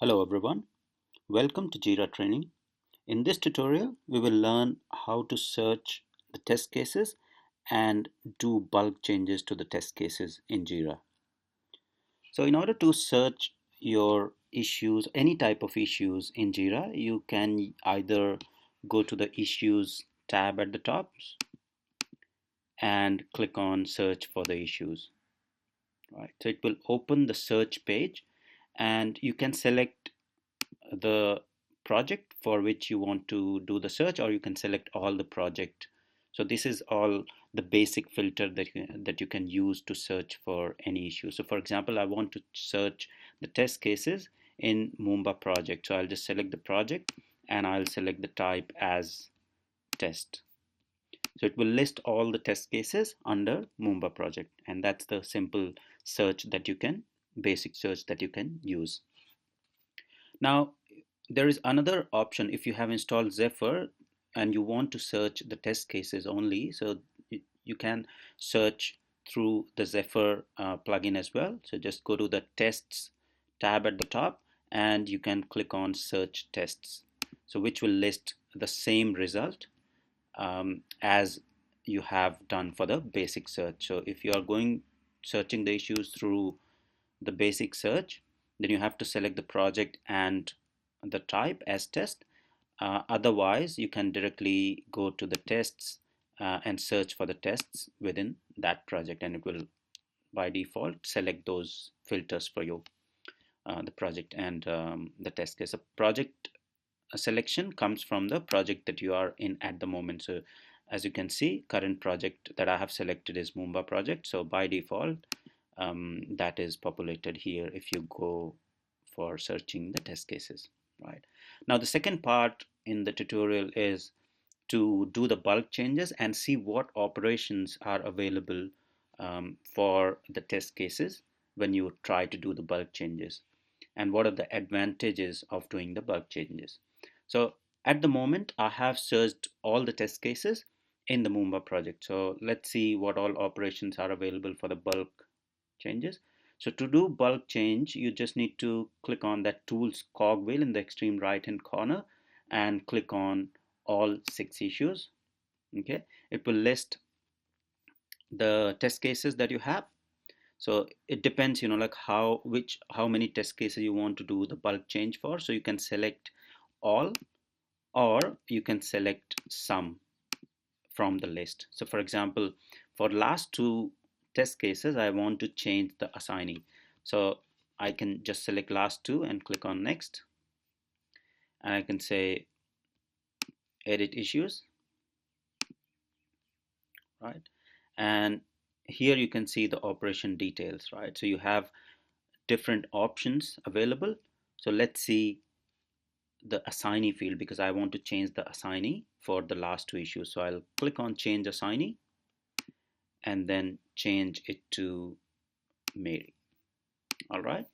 Hello everyone, welcome to Jira training. In this tutorial, we will learn how to search the test cases and do bulk changes to the test cases in Jira. So in order to search your issues, any type of issues in Jira, you can either go to the issues tab at the top and click on search for the issues. Right. So it will open the search page and you can select the project for which you want to do the search, or you can select all the project. So this is all the basic filter that you can use to search for any issue. So for example, I want to search the test cases in Moomba project. So I'll just select the project and I'll select the type as test. So it will list all the test cases under Moomba project, and that's the simple search that you can, basic search that you can use. Now, there is another option if you have installed Zephyr and you want to search the test cases only. So you can search through the Zephyr plugin as well. So just go to the tests tab at the top and you can click on search tests. So which will list the same result as you have done for the basic search. So if you are going searching the issues through the basic search, then you have to select the project and the type as test. Otherwise, you can directly go to the tests and search for the tests within that project, and it will by default select those filters for you, the project and the test case. A project selection comes from the project that you are in at the moment. So as you can see, current project that I have selected is Moomba project. So by default, that is populated here if you go for searching the test cases, right? Now the second part in the tutorial is to do the bulk changes and see what operations are available for the test cases when you try to do the bulk changes, and what are the advantages of doing the bulk changes. So at the moment, I have searched all the test cases in the Moomba project. So let's see what all operations are available for the bulk changes. So to do bulk change, you just need to click on that tools cogwheel in the extreme right hand corner and click on all 6 issues. Okay, it will list the test cases that you have. So it depends, like how many test cases you want to do the bulk change for. So you can select all, or you can select some from the list. So for example, for last 2 test cases, I want to change the assignee. So I can just select last 2 and click on next, and I can say edit issues, right? And here you can see the operation details, right? So you have different options available. So let's see the assignee field, because I want to change the assignee for the last 2 issues. So I'll click on change assignee and then change it to Mary. All right.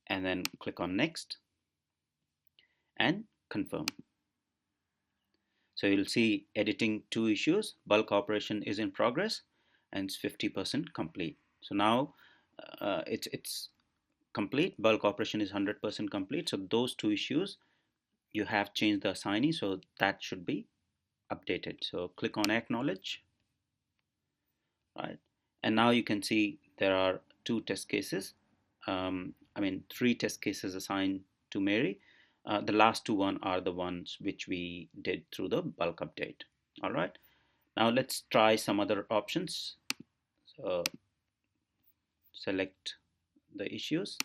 And then click on next and confirm. So you'll see editing 2 issues, bulk operation is in progress, and it's 50% complete. So now it's complete, bulk operation is 100% complete. So those 2 issues, you have changed the assignee, so that should be updated. So click on acknowledge, right? And now you can see there are 2 test cases. 3 test cases assigned to Mary. The last 2 are the ones which we did through the bulk update. All right. Now let's try some other options. So select the issues,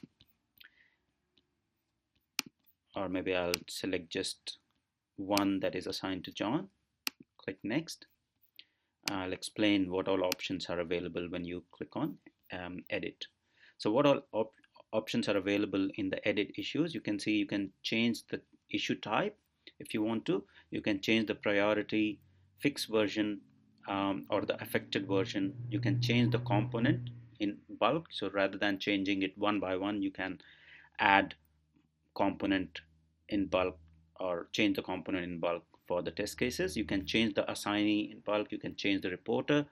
or maybe I'll select just one that is assigned to John. Click next. I'll explain what all options are available when you click on edit. So what all options are available in the edit issues? You can see you can change the issue type if you want to. You can change the priority, fixed version, or the affected version. You can change the component in bulk. So rather than changing it one by one, you can add component in bulk or change the component in bulk for the test cases. You can change the assignee in bulk. You can change the reporter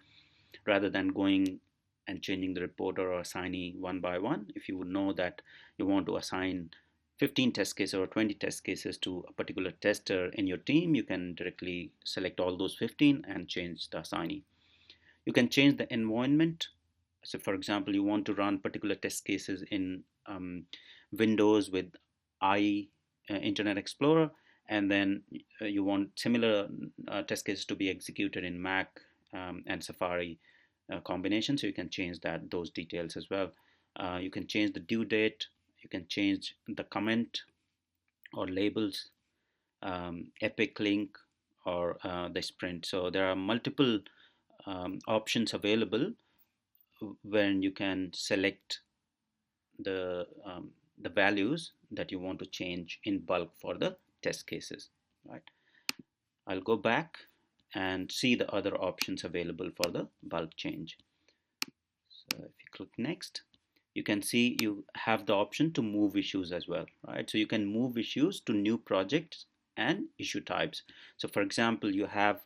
rather than going and changing the reporter or assignee one by one. If you would know that you want to assign 15 test cases or 20 test cases to a particular tester in your team, you can directly select all those 15 and change the assignee. You can change the environment. So for example, you want to run particular test cases in Windows with Internet Explorer, and then you want similar test cases to be executed in Mac and Safari combination. So you can change those details as well. You can change the due date. You can change the comment or labels, epic link, or the sprint. So there are multiple options available when you can select the values that you want to change in bulk for the test cases, right? I'll go back and see the other options available for the bulk change. So if you click next, you can see you have the option to move issues as well, right? So you can move issues to new projects and issue types. So for example, you have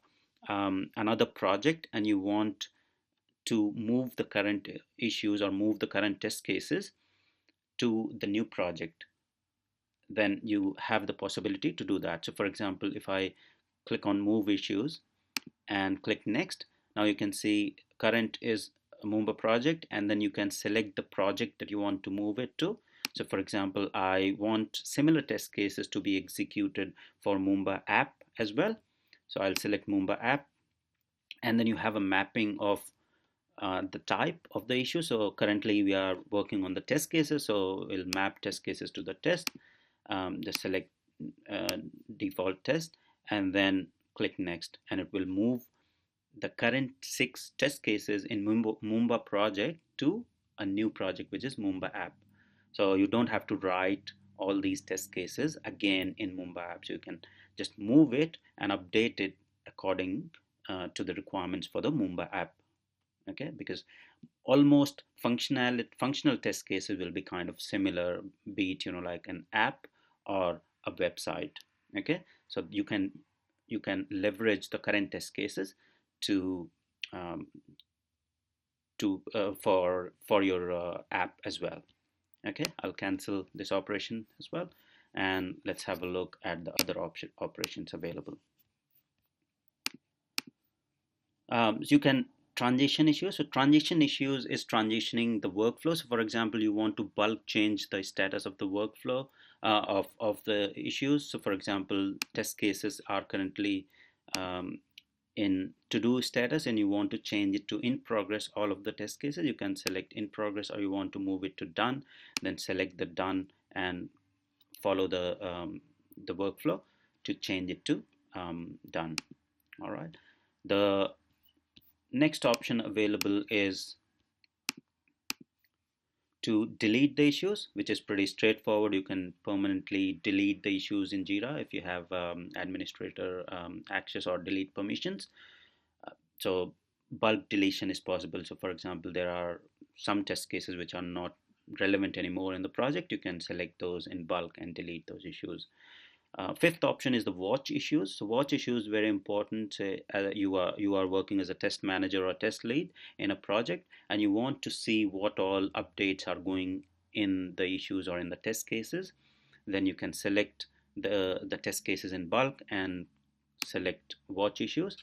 another project and you want to move the current issues or move the current test cases to the new project, then you have the possibility to do that. So for example, if I click on move issues and click next, now you can see current is a Moomba project, and then you can select the project that you want to move it to. So for example, I want similar test cases to be executed for Moomba app as well. So I'll select Moomba app, and then you have a mapping of the type of the issue. So currently we are working on the test cases, so we'll map test cases to the test. Just select default test and then click next, and it will move the current 6 test cases in Moomba project to a new project, which is Moomba app. So you don't have to write all these test cases again in Moomba app. So you can just move it and update it according to the requirements for the Moomba app. Okay, because almost functional test cases will be kind of similar, be it like an app or a website. Okay, so you can leverage the current test cases to um, for your app as well. Okay, I'll cancel this operation as well, and let's have a look at the other operations available. So you can transition issues. So transition issues is transitioning the workflow. So for example, you want to bulk change the status of the workflow of the issues. So for example, test cases are currently in to-do status, and you want to change it to in progress. All of the test cases, you can select in progress, or you want to move it to done, then select the done and follow the workflow to change it to done. All right. The next option available is to delete the issues, which is pretty straightforward. You can permanently delete the issues in Jira if you have administrator access or delete permissions. So bulk deletion is possible. So for example, there are some test cases which are not relevant anymore in the project. You can select those in bulk and delete those issues. Fifth option is the watch issues. So watch issues very important. Say you are working as a test manager or test lead in a project, and you want to see what all updates are going in the issues or in the test cases. Then you can select the test cases in bulk and select watch issues,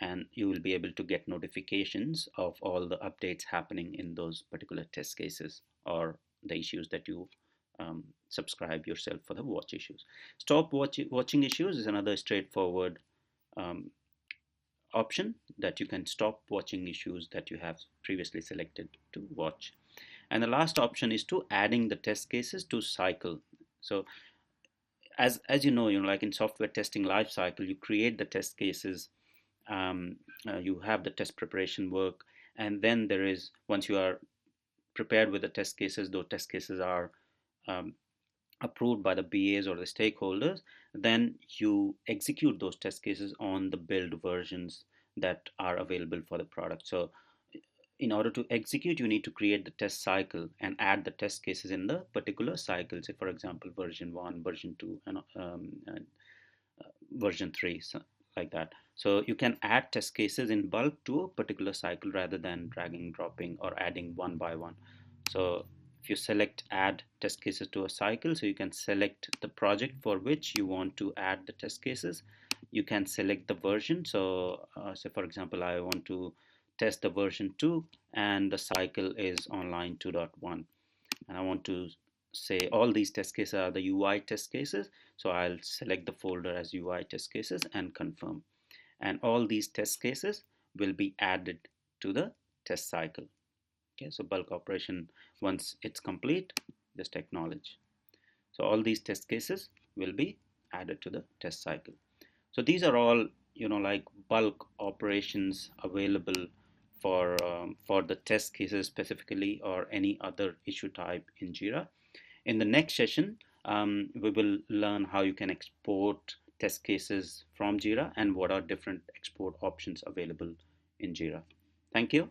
and you will be able to get notifications of all the updates happening in those particular test cases or the issues that you subscribe yourself for the watch issues. Stop watching issues is another straightforward um, option that you can stop watching issues that you have previously selected to watch. And the last option is to adding the test cases to cycle. So as you know, like in software testing life cycle, you create the test cases, you have the test preparation work, and then there is, once you are prepared with the test cases, those test cases are um, approved by the BAs or the stakeholders, then you execute those test cases on the build versions that are available for the product. So in order to execute, you need to create the test cycle and add the test cases in the particular cycle. Say for example, version 1, version 2, and version 3, so like that. So you can add test cases in bulk to a particular cycle rather than dragging, dropping, or adding one by one. So if you select add test cases to a cycle, so you can select the project for which you want to add the test cases. You can select the version. So say for example, I want to test the version 2 and the cycle is on line 2.1, and I want to say all these test cases are the UI test cases. So I'll select the folder as UI test cases and confirm. And all these test cases will be added to the test cycle. Okay, so bulk operation, once it's complete, just acknowledge. So all these test cases will be added to the test cycle. So these are all, like bulk operations available for the test cases specifically, or any other issue type in Jira. In the next session, we will learn how you can export test cases from Jira and what are different export options available in Jira. Thank you.